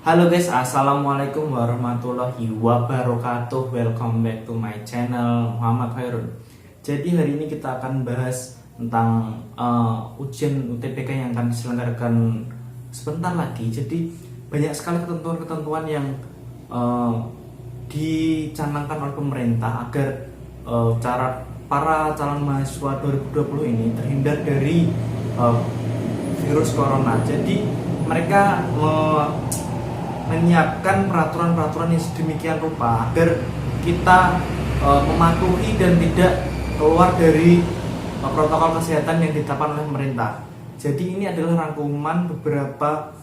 Halo guys, assalamualaikum warahmatullahi wabarakatuh. Welcome back to my channel Muhammad Khairun. Jadi hari ini kita akan bahas tentang ujian UTBK yang akan diselenggarakan sebentar lagi. Jadi banyak sekali ketentuan-ketentuan yang dicanangkan oleh pemerintah agar para calon mahasiswa 2020 ini terhindar dari virus corona. Jadi mereka menyiapkan peraturan-peraturan yang sedemikian rupa agar kita mematuhi dan tidak keluar dari protokol kesehatan yang ditetapkan oleh pemerintah. Jadi ini adalah rangkuman beberapa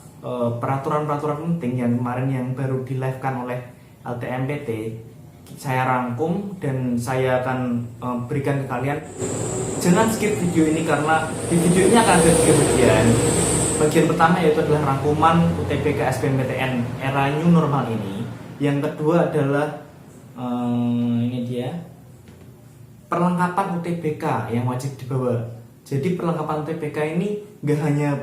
peraturan-peraturan penting yang kemarin yang baru di-live-kan oleh LTMPT. Saya rangkum dan saya akan berikan ke kalian. Jangan skip video ini karena di video ini akan ada 3 bagian. Bagian pertama yaitu adalah rangkuman UTBK SBMPTN era new normal ini. Yang kedua adalah ini dia perlengkapan UTBK yang wajib dibawa. Jadi perlengkapan UTBK ini nggak hanya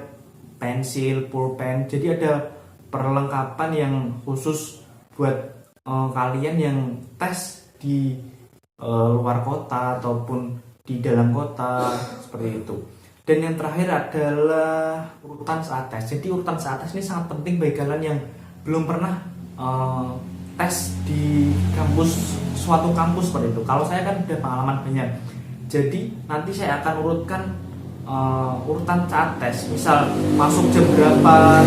pensil, pulpen. Jadi ada perlengkapan yang khusus buat kalian yang tes di luar kota ataupun di dalam kota seperti itu. Dan yang terakhir adalah urutan saat tes. Jadi urutan saat tes ini sangat penting bagi kalian yang belum pernah tes di suatu kampus seperti itu. Kalau saya kan udah pengalaman banyak. Jadi nanti saya akan urutkan urutan saat tes. Misal masuk jam berapa,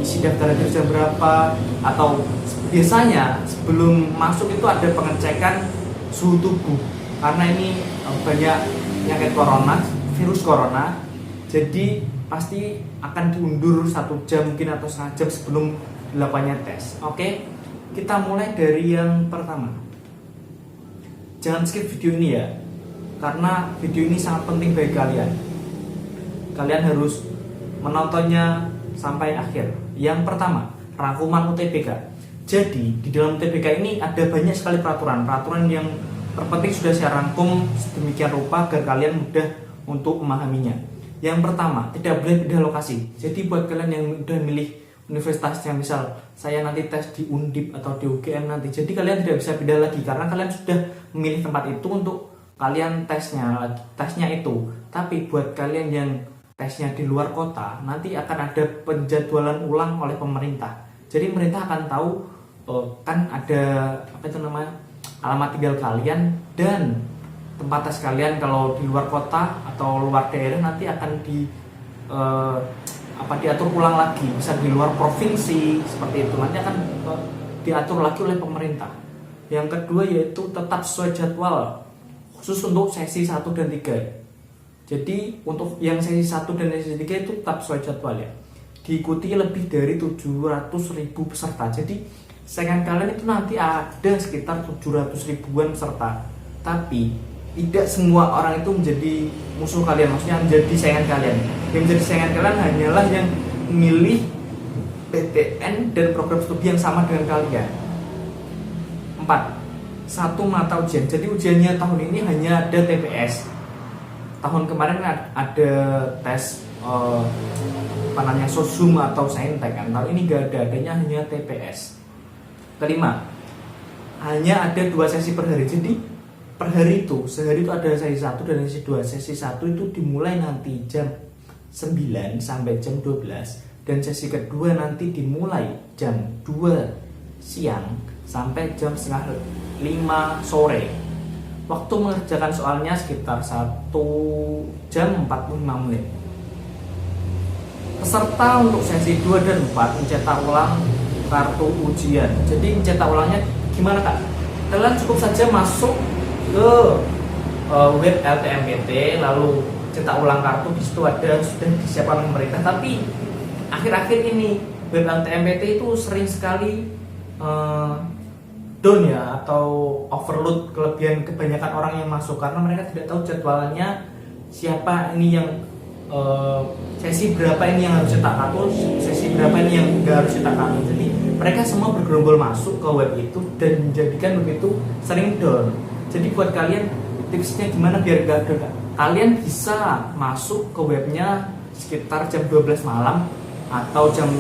isi daftar jam berapa, atau biasanya sebelum masuk itu ada pengecekan suhu tubuh. Karena ini banyak penyakit virus corona, jadi pasti akan diundur 1 jam mungkin atau setengah jam sebelum dilakukannya tes. Oke, kita mulai dari yang pertama. Jangan skip video ini ya, karena video ini sangat penting bagi kalian. Kalian harus menontonnya sampai akhir. Yang pertama, rangkuman UTBK. Jadi di dalam UTBK ini ada banyak sekali peraturan yang terpenting sudah saya rangkum sedemikian rupa agar kalian mudah untuk memahaminya. Yang pertama, tidak boleh pindah lokasi. Jadi buat kalian yang udah milih universitasnya, misal saya nanti tes di Undip atau di UGM nanti, jadi kalian tidak bisa pindah lagi karena kalian sudah memilih tempat itu untuk kalian tesnya itu. Tapi buat kalian yang tesnya di luar kota, nanti akan ada penjadwalan ulang oleh pemerintah. Jadi pemerintah akan tahu kan ada alamat tinggal kalian dan tempat tes kalian. Kalau di luar kota atau luar daerah nanti akan diatur ulang lagi. Bisa di luar provinsi seperti itu, nanti akan diatur lagi oleh pemerintah. Yang kedua yaitu tetap sesuai jadwal khusus untuk sesi 1 dan 3. Jadi untuk yang sesi 1 dan sesi 3 itu tetap sesuai jadwal ya. Diikuti lebih dari 700.000 peserta. Jadi saingan kalian itu nanti ada sekitar 700 ribuan peserta. Tapi tidak semua orang itu menjadi musuh kalian, maksudnya menjadi saingan kalian. Yang menjadi saingan kalian hanyalah yang memilih PTN dan program studi yang sama dengan kalian. 4. 1 mata ujian. Jadi ujiannya tahun ini hanya ada TPS. Tahun kemarin ada tes Sosum atau Saintek kan. Tahun ini gak ada, adanya hanya TPS. Kelima, hanya ada 2 sesi per hari. Jadi per hari itu, sehari itu ada sesi 1 dan sesi 2. Sesi 1 itu dimulai nanti jam 9 sampai jam 12. Dan sesi kedua nanti dimulai jam 2 siang sampai jam setengah 5 sore. Waktu mengerjakan soalnya sekitar 1 jam 45 menit. Peserta untuk sesi 2 dan 4 mencetak ulang kartu ujian. Jadi mencetak ulangnya gimana kak? Kalian cukup saja masuk ke web LTMPT lalu cetak ulang kartu. Di situ ada sudah disiapkan oleh pemerintah. Tapi akhir-akhir ini web LTMPT itu sering sekali down ya, atau overload, kelebihan kebanyakan orang yang masuk karena mereka tidak tahu jadwalnya siapa ini yang sesi berapa ini yang harus cetak kartu, sesi berapa ini yang nggak harus cetak kartu. Jadi mereka semua bergerombol masuk ke web itu dan menjadikan web itu sering down. Jadi buat kalian tipsnya gimana biar gak ada? Kalian bisa masuk ke webnya sekitar jam 12 malam atau jam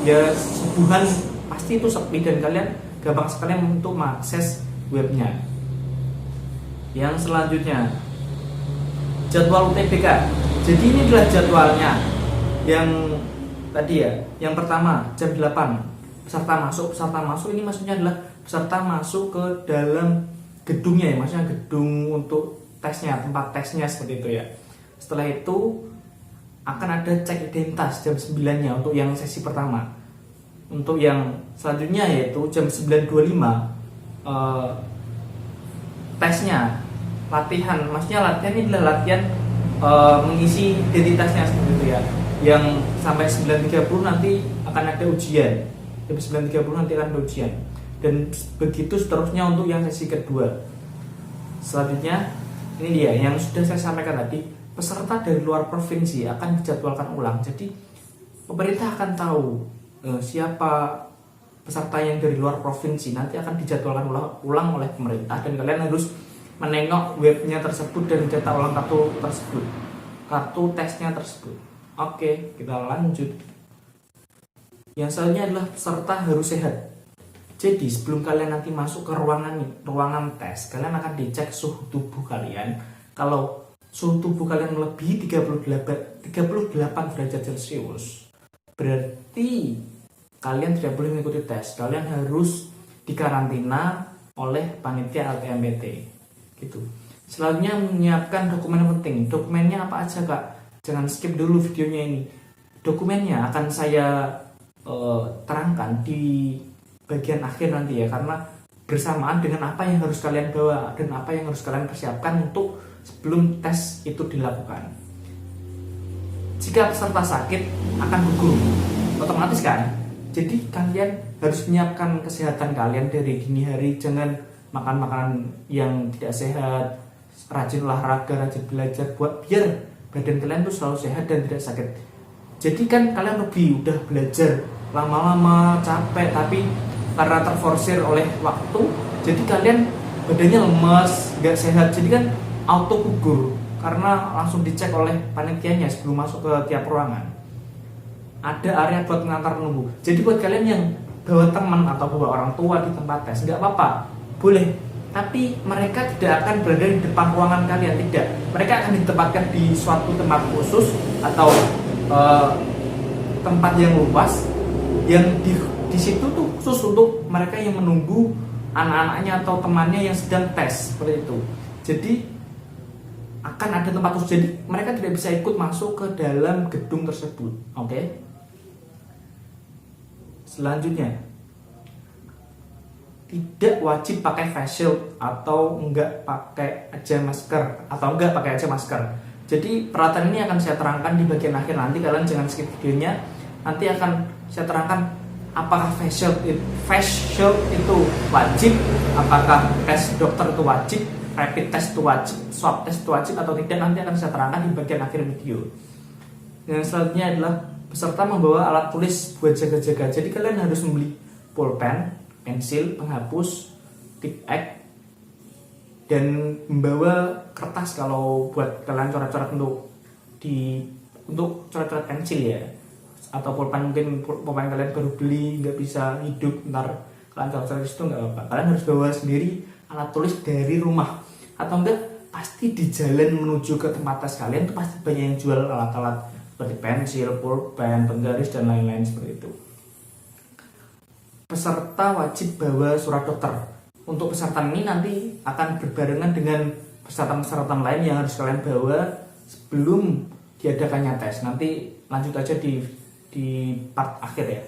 5 ya subuhan pasti itu sepi dan kalian gampang sekali untuk mengakses webnya. Yang selanjutnya, jadwal UTBK. Jadi ini adalah jadwalnya. Yang tadi ya, yang pertama jam 8 peserta masuk. Peserta masuk ini maksudnya adalah peserta masuk ke dalam gedungnya ya, maksudnya gedung untuk tesnya, tempat tesnya seperti itu ya. Setelah itu akan ada cek identitas jam 9-nya untuk yang sesi pertama. Untuk yang selanjutnya yaitu jam 9.25 tesnya, latihan. Maksudnya latihan ini adalah latihan mengisi identitasnya seperti itu ya. Yang sampai 9.30 nanti akan ada ujian. Jam 9.30 nanti akan ada ujian. Dan begitu seterusnya untuk yang sesi kedua. Selanjutnya ini dia yang sudah saya sampaikan tadi, peserta dari luar provinsi akan dijadwalkan ulang. Jadi pemerintah akan tahu siapa peserta yang dari luar provinsi, nanti akan dijadwalkan ulang oleh pemerintah, dan kalian harus menengok webnya tersebut dan cetak ulang kartu tesnya tersebut. Oke, kita lanjut. Yang selanjutnya adalah peserta harus sehat. Jadi sebelum kalian nanti masuk ke ruangan tes, kalian akan dicek suhu tubuh kalian. Kalau suhu tubuh kalian melebihi 38 derajat Celcius, berarti kalian tidak boleh mengikuti tes. Kalian harus dikarantina oleh panitia LTMPT gitu. Selanjutnya menyiapkan dokumen penting. Dokumennya apa aja kak? Jangan skip dulu videonya ini. Dokumennya akan saya terangkan di bagian akhir nanti ya, karena bersamaan dengan apa yang harus kalian bawa dan apa yang harus kalian persiapkan untuk sebelum tes itu dilakukan. Jika peserta sakit akan gugur otomatis kan. Jadi kalian harus menyiapkan kesehatan kalian dari dini hari. Jangan makan makanan yang tidak sehat, rajin olahraga, rajin belajar biar badan kalian tuh selalu sehat dan tidak sakit. Jadi kan kalian lebih udah belajar lama-lama capek, tapi karena terforsir oleh waktu, jadi kalian badannya lemas, nggak sehat, jadi kan auto gugur karena langsung dicek oleh panitianya sebelum masuk ke tiap ruangan. Ada area buat mengantar menunggu. Jadi buat kalian yang bawa teman atau bawa orang tua di tempat tes, nggak apa-apa, boleh. Tapi mereka tidak akan berada di depan ruangan kalian, tidak. Mereka akan ditempatkan di suatu tempat khusus atau tempat yang luas, yang di situ tuh khusus untuk mereka yang menunggu anak-anaknya atau temannya yang sedang tes seperti itu. Jadi akan ada tempat khusus, jadi mereka tidak bisa ikut masuk ke dalam gedung tersebut. Oke. Selanjutnya, tidak wajib pakai face shield atau enggak pakai aja masker. Jadi peralatan ini akan saya terangkan di bagian akhir nanti, kalian jangan skip videonya. Nanti akan saya terangkan apakah face shield itu wajib, apakah tes dokter itu wajib, rapid test itu wajib, swab test itu wajib atau tidak, nanti akan saya terangkan di bagian akhir video. Yang selanjutnya adalah peserta membawa alat tulis buat jaga-jaga. Jadi kalian harus membeli pulpen, pensil, penghapus, tip X, dan membawa kertas kalau buat kalian coret-coret untuk coret-coret pensil ya, atau pulpen, mungkin pulpen kalian baru beli nggak bisa hidup, ntar kalian coret-coret itu nggak apa-apa. Kalian harus bawa sendiri alat tulis dari rumah, atau enggak pasti di jalan menuju ke tempat tes kalian tuh pasti banyak yang jual alat-alat seperti pensil, pulpen, penggaris dan lain-lain seperti itu. Peserta wajib bawa surat dokter. Untuk peserta ini nanti akan berbarengan dengan peserta-peserta lain yang harus kalian bawa sebelum diadakannya tes. Nanti lanjut aja di part akhir ya.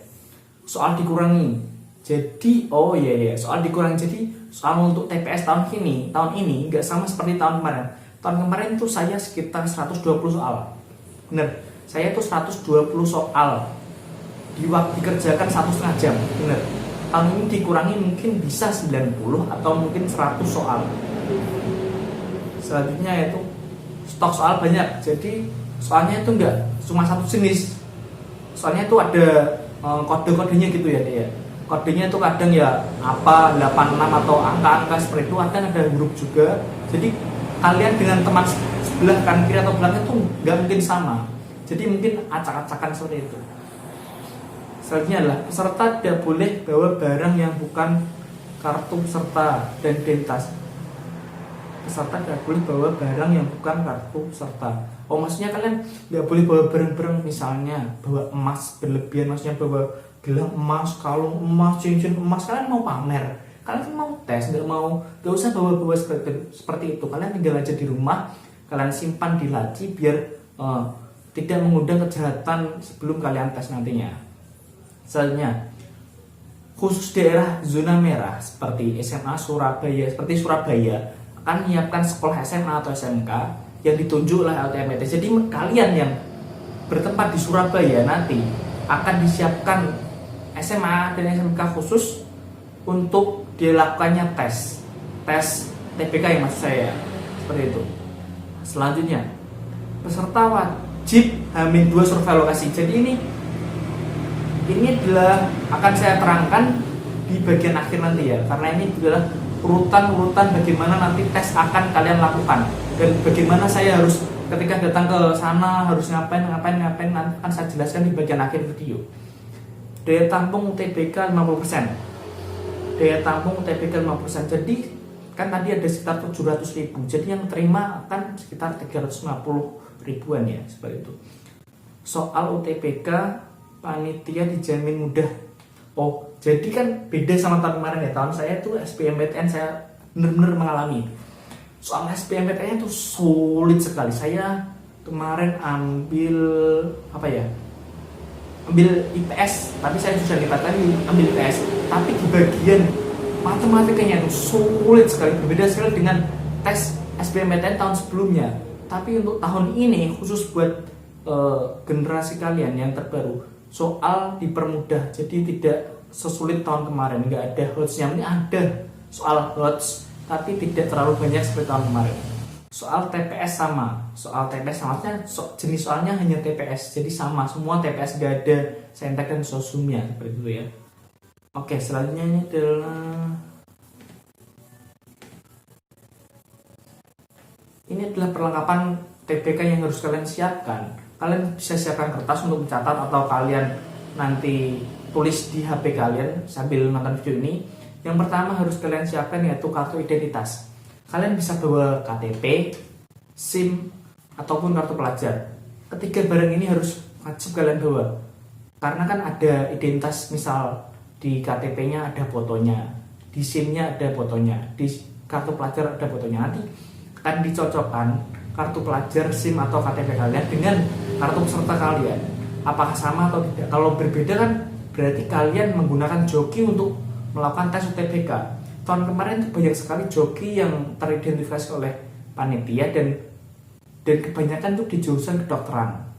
Soal dikurangi. Jadi soal dikurangi. Jadi soal untuk TPS tahun ini nggak sama seperti tahun kemarin. Tahun kemarin tuh saya sekitar 120 soal. Bener, saya tuh 120 soal dikerjakan 1,5 jam. Bener. Tahun ini dikurangi mungkin bisa 90 atau mungkin 100 soal. Selanjutnya yaitu stok soal banyak. Jadi soalnya itu enggak cuma satu jenis. Soalnya itu ada kode-kodenya gitu ya dia. Kodenya itu kadang ya apa 86 atau angka-angka seperti itu, kadang ada huruf juga. Jadi kalian dengan teman sebelah kanan kiri atau belakang itu enggak mungkin sama. Jadi mungkin acak-acakan seperti itu. Selanjutnya adalah peserta tidak boleh bawa barang yang bukan kartu peserta dan identitas. Peserta tidak boleh bawa barang yang bukan kartu peserta. Oh, maksudnya kalian nggak boleh bawa barang-barang, misalnya bawa emas berlebihan, maksudnya bawa gelang emas, kalung emas, cincin emas. Kalian mau pamer, kalian mau tes, nggak usah bawa-bawa seperti itu. Kalian tinggal aja di rumah, kalian simpan di laci biar tidak mengundang kejahatan sebelum kalian tes nantinya. Selanjutnya, khusus daerah zona merah seperti SMA Surabaya, akan menyiapkan sekolah SMA atau SMK yang ditunjuk oleh LTMPT. Jadi kalian yang bertempat di Surabaya nanti akan disiapkan SMA dan SMK khusus untuk dilakukannya tes TPK yang maksud saya, seperti itu. Selanjutnya, peserta wajib H-2 survei lokasi. Jadi ini adalah akan saya terangkan di bagian akhir nanti ya, karena ini adalah urutan bagaimana nanti tes akan kalian lakukan dan bagaimana saya harus ketika datang ke sana harus ngapain nanti akan saya jelaskan di bagian akhir video. Daya tampung UTBK 50%. Daya tampung UTBK 50%. Jadi kan tadi ada sekitar 700.000, jadi yang terima akan sekitar 350.000-an ya, seperti itu. Soal UTBK panitia dijamin mudah. Oh, jadi kan beda sama tahun kemarin ya. Tahun saya tuh SBMPTN saya benar-benar mengalami. Soal SBMPTN itu sulit sekali. Saya kemarin ambil IPS, tapi saya sudah lipat lagi ambil IPS. Tapi di bagian matematikanya itu sulit sekali, berbeda sekali dengan tes SBMPTN tahun sebelumnya. Tapi untuk tahun ini khusus buat generasi kalian yang terbaru, soal dipermudah, jadi tidak sesulit tahun kemarin. Nggak ada HOTS-nya, ini ada soal HOTS tapi tidak terlalu banyak seperti tahun kemarin. Soal TPS sama, jenis soalnya hanya TPS, jadi sama semua TPS, nggak ada saintek dan sosumnya, seperti itu ya. Oke, selanjutnya ini adalah perlengkapan TPK yang harus kalian siapkan. Kalian bisa siapkan kertas untuk mencatat atau kalian nanti tulis di HP kalian sambil nonton video ini. Yang pertama harus kalian siapkan yaitu kartu identitas. Kalian bisa bawa KTP, SIM, ataupun kartu pelajar. Ketiga barang ini harus wajib kalian bawa. Karena kan ada identitas, misal di KTP-nya ada fotonya, di SIM-nya ada fotonya, di kartu pelajar ada fotonya. Nanti akan dicocokkan kartu pelajar, SIM atau KTP kalian dengan kartu peserta kalian, apakah sama atau tidak. Kalau berbeda kan berarti kalian menggunakan joki untuk melakukan tes UTBK. Tahun kemarin itu banyak sekali joki yang teridentifikasi oleh panitia dan kebanyakan itu di jurusan kedokteran.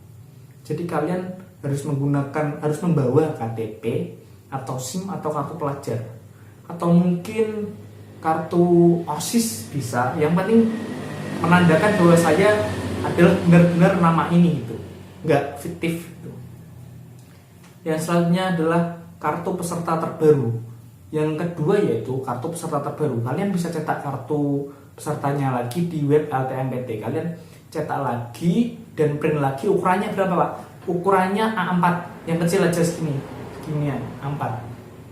Jadi kalian harus membawa KTP atau SIM atau kartu pelajar, atau mungkin kartu OSIS bisa. Yang penting menandakan bahwa saya adalah benar-benar nama ini gitu, nggak fiktif gitu. Yang selanjutnya adalah kartu peserta terbaru. Yang kedua yaitu kartu peserta terbaru. Kalian bisa cetak kartu pesertanya lagi di web LTMPT. Kalian cetak lagi dan print lagi. Ukurannya berapa Pak? Ukurannya A4, yang kecil aja segini ya, A4.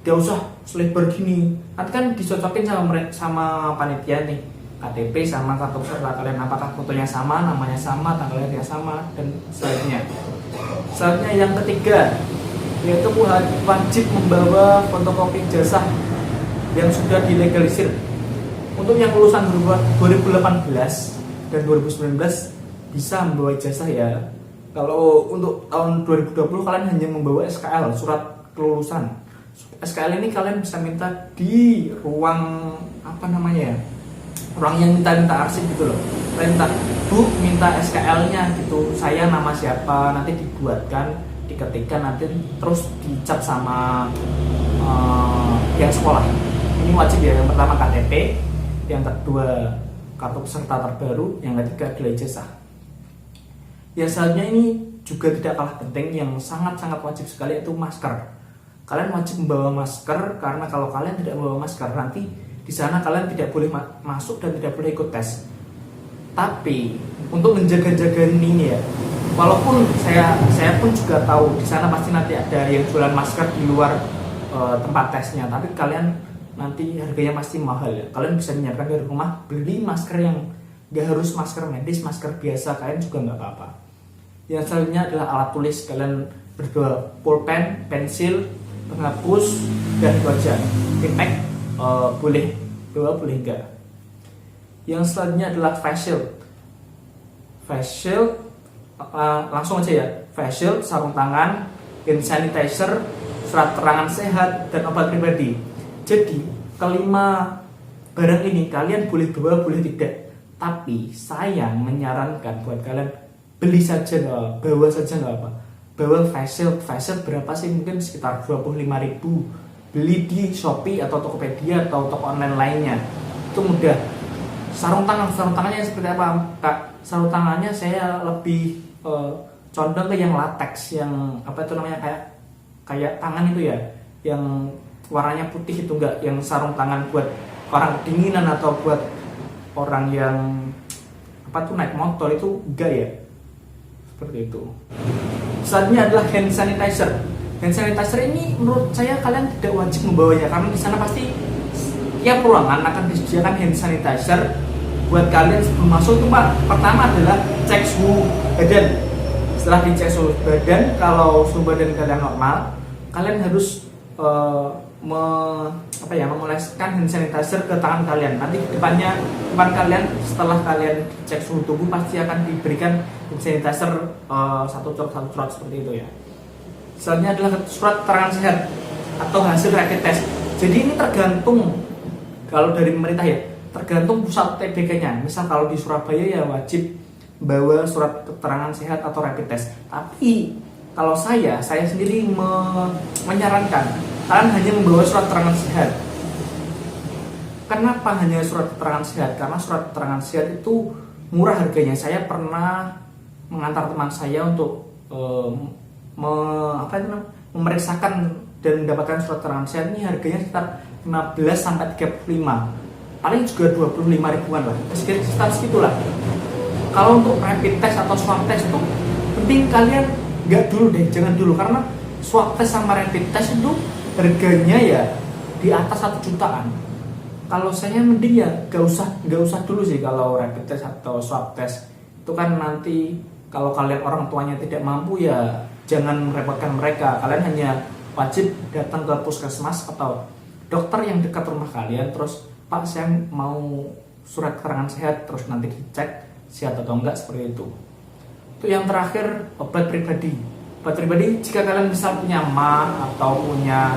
Gak usah selebar gini. Nanti kan dicocokin sama panitia nih, KTP sama kartu peserta kalian, apakah fotonya sama, namanya sama, tanggalnya sama, dan selanjutnya. Selanjutnya yang ketiga yaitu wajib membawa fotokopi ijazah yang sudah dilegalisir. Untuk yang lulusan 2018 dan 2019 bisa membawa ijazah ya. Kalau untuk tahun 2020 kalian hanya membawa SKL, surat kelulusan. SKL ini kalian bisa minta di ruang ruang yang minta arsip gitu loh. Kalian minta, Bu, minta SKL-nya gitu. Saya nama siapa, nanti dibuatkan, diketikkan, nanti terus dicap sama yang sekolah. Ini wajib ya. Yang pertama KTP, yang kedua kartu peserta terbaru, yang ketiga adalah ijazah. Yang selanjutnya ini juga tidak kalah penting, yang sangat-sangat wajib sekali, yaitu masker. Kalian wajib membawa masker, karena kalau kalian tidak membawa masker nanti di sana kalian tidak boleh masuk dan tidak boleh ikut tes. Tapi untuk menjaga-jaga ini ya, walaupun saya pun juga tahu di sana pasti nanti ada yang jualan masker di luar tempat tesnya, tapi kalian nanti harganya pasti mahal ya. Kalian bisa menyiapkan di rumah, beli masker yang gak harus masker medis, masker biasa kalian juga nggak apa-apa. Yang selanjutnya adalah alat tulis. Kalian berdua pulpen, pensil, penghapus, dan itu aja. Impact boleh dua, boleh enggak. Yang selanjutnya adalah face shield. Langsung aja ya, face shield, sarung tangan, hand sanitizer, surat keterangan sehat, dan obat pribadi. Jadi kelima barang ini kalian boleh bawa, boleh tidak. Tapi saya menyarankan buat kalian beli saja, bawa saja nggak apa. Bawa face shield berapa sih? Mungkin sekitar 25.000. Beli di Shopee atau Tokopedia atau toko online lainnya. Itu mudah. Sarung tangannya seperti apa, Kak? Sarung tangannya saya lebih condong ke yang latex, yang apa itu namanya, kayak tangan itu ya, yang warnanya putih itu, enggak yang sarung tangan buat orang kedinginan atau buat orang yang apa tuh naik motor itu, enggak ya, seperti itu. Selanjutnya adalah hand sanitizer. Hand sanitizer ini menurut saya kalian tidak wajib membawanya, karena di sana pasti tiap ruangan akan disediakan hand sanitizer buat kalian sebelum masuk. Itu Pak, pertama adalah cek suhu badan. Setelah dicek suhu badan, kalau suhu badan kalian normal, kalian harus memoleskan hand sanitizer ke tangan kalian. Nanti depan kalian setelah kalian cek suhu tubuh pasti akan diberikan hand sanitizer satu surat seperti itu ya. Selanjutnya adalah surat keterangan sehat atau hasil rapid test. Jadi ini tergantung, kalau dari pemerintah ya, tergantung pusat TBK-nya. Misal kalau di Surabaya ya wajib bawa surat keterangan sehat atau rapid test. Tapi kalau saya sendiri menyarankan kalian hanya membawa surat keterangan sehat. Kenapa hanya surat keterangan sehat? Karena surat keterangan sehat itu murah harganya. Saya pernah mengantar teman saya untuk memeriksakan dan mendapatkan surat keterangan sehat. Ini harganya sekitar 15 sampai 35, paling juga 25 ribuan lah, sekitar segitulah. Kalau untuk rapid test atau swab test itu penting kalian jangan dulu, karena swab test sama rapid test itu harganya ya di atas 1 jutaan. Kalau saya mending ya gak usah dulu sih kalau rapid test atau swab test. Itu kan nanti kalau kalian orang tuanya tidak mampu ya jangan merepotkan mereka. Kalian hanya wajib datang ke puskesmas atau dokter yang dekat rumah kalian, terus Pak saya mau surat keterangan sehat, terus nanti dicek sehat atau enggak, seperti itu. Itu yang terakhir, obat pribadi. Obat pribadi jika kalian bisa punya mah atau punya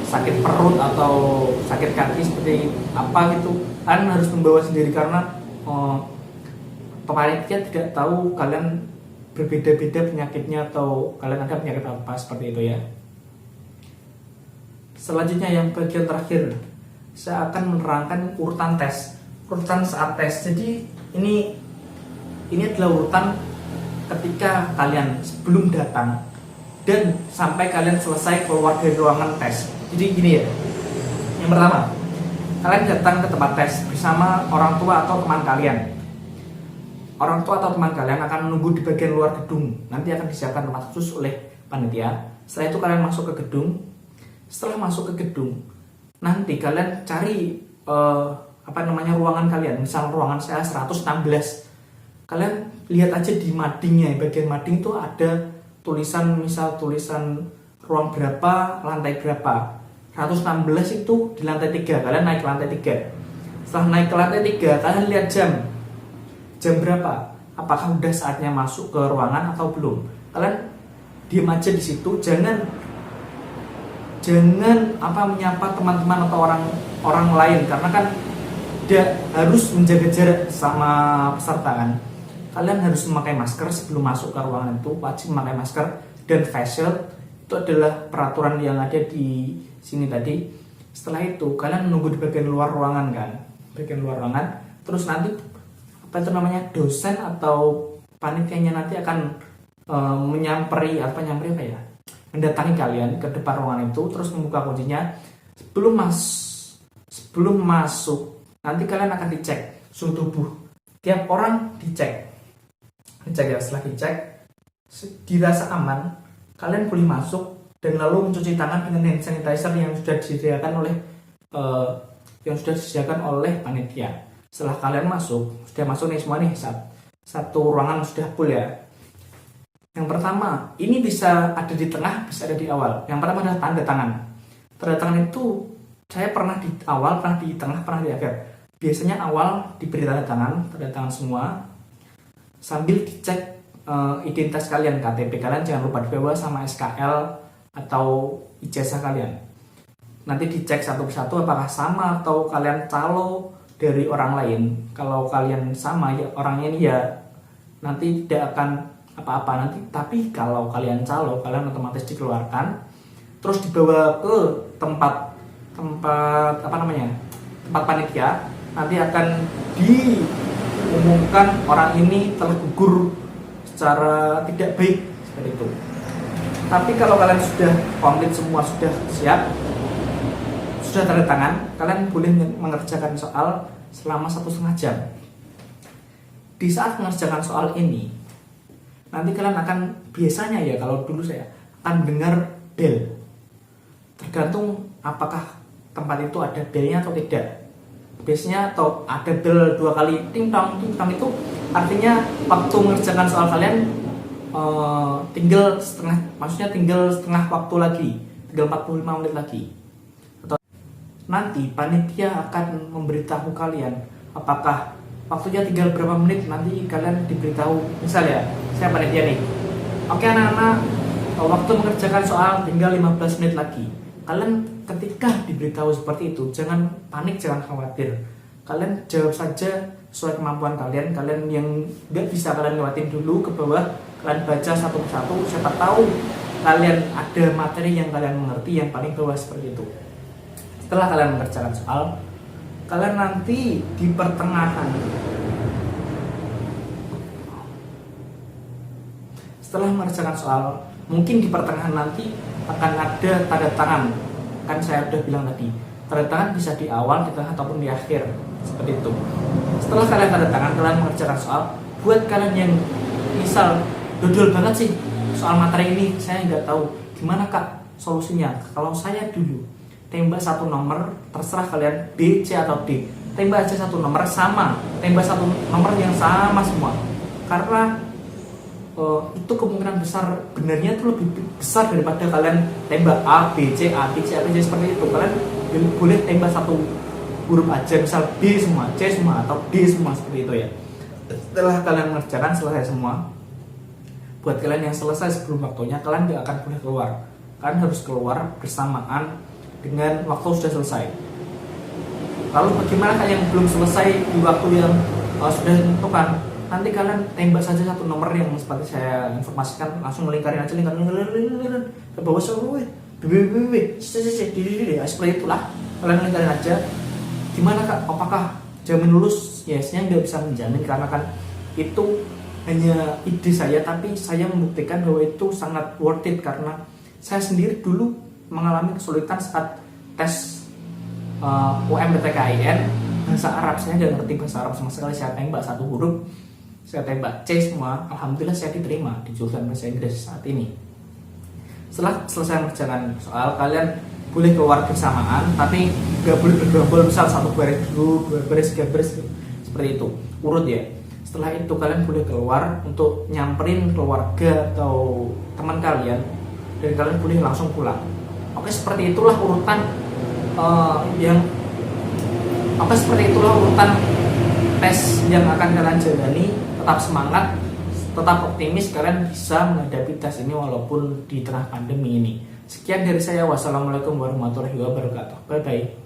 sakit perut atau sakit kaki seperti apa gitu, kalian harus membawa sendiri, karena panitia tidak tahu kalian berbeda-beda penyakitnya atau kalian ada penyakit apa, seperti itu ya. Selanjutnya yang bagian terakhir, saya akan menerangkan urutan tes, urutan saat tes. Jadi ini adalah urutan ketika kalian sebelum datang dan sampai kalian selesai keluar dari ruangan tes. Jadi gini ya, yang pertama, kalian datang ke tempat tes bersama orang tua atau teman kalian. Orang tua atau teman kalian akan menunggu di bagian luar gedung. Nanti akan disiapkan tempat khusus oleh panitia. Setelah itu kalian masuk ke gedung. Setelah masuk ke gedung, nanti kalian cari ruangan kalian. Misal ruangan saya 116. Kalian lihat aja di madingnya, bagian mading itu ada tulisan, misal tulisan ruang berapa, lantai berapa. 116 itu di lantai 3. Kalian naik ke lantai 3. Setelah naik ke lantai 3, kalian lihat jam berapa. Apakah udah saatnya masuk ke ruangan atau belum. Kalian diam aja di situ, jangan menyapa teman-teman atau orang lain, karena kan tidak harus menjaga jarak sama peserta kan. Kalian harus memakai masker sebelum masuk ke ruangan itu, wajib memakai masker dan face shield. Itu adalah peraturan yang ada di sini tadi. Setelah itu kalian menunggu di bagian luar ruangan kan, terus nanti dosen atau panitianya nanti akan mendatangi kalian ke depan ruangan itu, terus membuka kuncinya. Sebelum masuk, nanti kalian akan dicek suhu tubuh. Tiap orang dicek ya. Setelah dicek, dirasa aman, kalian boleh masuk dan lalu mencuci tangan dengan hand sanitizer yang sudah disediakan oleh panitia. Setelah kalian sudah masuk nih semua nih, satu ruangan sudah full ya. Yang pertama, ini bisa ada di tengah, bisa ada di awal. Yang pertama adalah tanda tangan. Tanda tangan itu saya pernah di awal, pernah di tengah, pernah di akhir. Biasanya awal diberi tanda tangan semua, sambil dicek identitas kalian, KTP kalian jangan lupa dibawa sama SKL atau ijazah kalian. Nanti dicek satu persatu apakah sama atau kalian calo dari orang lain. Kalau kalian sama ya orangnya ini ya nanti tidak akan apa-apa nanti. Tapi kalau kalian calo, kalian otomatis dikeluarkan, terus dibawa ke tempat panitia. Nanti akan diumumkan orang ini telah gugur secara tidak baik seperti itu. Tapi kalau kalian sudah komplit semua, sudah siap, sudah tanda tangan, kalian boleh mengerjakan soal selama 1,5 jam. Di saat mengerjakan soal ini, nanti kalian akan biasanya ya, kalau dulu saya akan dengar bel. Tergantung apakah tempat itu ada belnya atau tidak. Biasanya atau ada bel 2 kali ting tong itu artinya waktu mengerjakan soal kalian tinggal setengah waktu lagi, tinggal 45 menit lagi. Atau nanti panitia akan memberitahu kalian apakah waktunya tinggal berapa menit. Nanti kalian diberitahu, misalnya saya panitia nih, oke anak-anak, waktu mengerjakan soal tinggal 15 menit lagi. Kalian ketika diberitahu seperti itu, jangan panik, jangan khawatir. Kalian jawab saja sesuai kemampuan kalian. Kalian yang nggak bisa kalian lewatin dulu ke bawah, kalian baca satu persatu. Siapa tahu kalian ada materi yang kalian mengerti yang paling bawah seperti itu. Setelah kalian mengerjakan soal, kalian nanti di pertengahan, setelah mengerjakan soal, mungkin di pertengahan nanti akan ada tanda tangan. Kan saya udah bilang tadi, tanda tangan bisa di awal, di tengah ataupun di akhir, seperti itu. Setelah kalian tanda tangan, kalian mengerjakan soal. Buat kalian yang misal dodol banget sih soal materi ini, saya nggak tahu gimana kak solusinya. Kalau saya dulu tembak satu nomor, terserah kalian B, C atau D. Tembak aja satu nomor sama, tembak satu nomor yang sama semua. Karena itu kemungkinan besar benarnya itu lebih besar daripada kalian tembak A, B, C, A, B, C, A, B, C seperti itu. Kalian boleh tembak satu huruf aja, misal B semua, C semua, atau D semua seperti itu ya. Setelah kalian mengerjakan selesai semua, buat kalian yang selesai sebelum waktunya, kalian gak akan boleh keluar. Kalian harus keluar bersamaan dengan waktu sudah selesai. Lalu bagaimana kalian yang belum selesai di waktu yang sudah ditentukan? Nanti kalian tembak saja satu nomor yang seperti saya informasikan, langsung melingkarin aja, lingkarin ke bawah seluruh seperti itulah. Kalian lingkarin aja. Gimana kak? Apakah jamin lulus? Ya, saya nggak bisa menjamin karena kan itu hanya ide saya, tapi saya membuktikan bahwa itu sangat worth it karena saya sendiri dulu mengalami kesulitan saat tes UMPTKIN bahasa Arab. Saya nggak ngerti bahasa Arab sama sekali. Saya tembak satu huruf, saya tembak C semua. Alhamdulillah saya diterima di jurusan bahasa Inggris saat ini. Setelah selesai mengerjakan soal, kalian boleh keluar bersamaan, tapi nggak boleh bergerombol. Misal satu baris dulu, 2 baris, 3 baris, seperti itu urut ya. Setelah itu kalian boleh keluar untuk nyamperin keluarga atau teman kalian, dan kalian boleh langsung pulang. Oke, seperti itulah urutan tes yang akan kalian jalani. Tetap semangat, tetap optimis, kalian bisa menghadapi tes ini walaupun di tengah pandemi ini. Sekian dari saya, wassalamualaikum warahmatullahi wabarakatuh. Bye bye.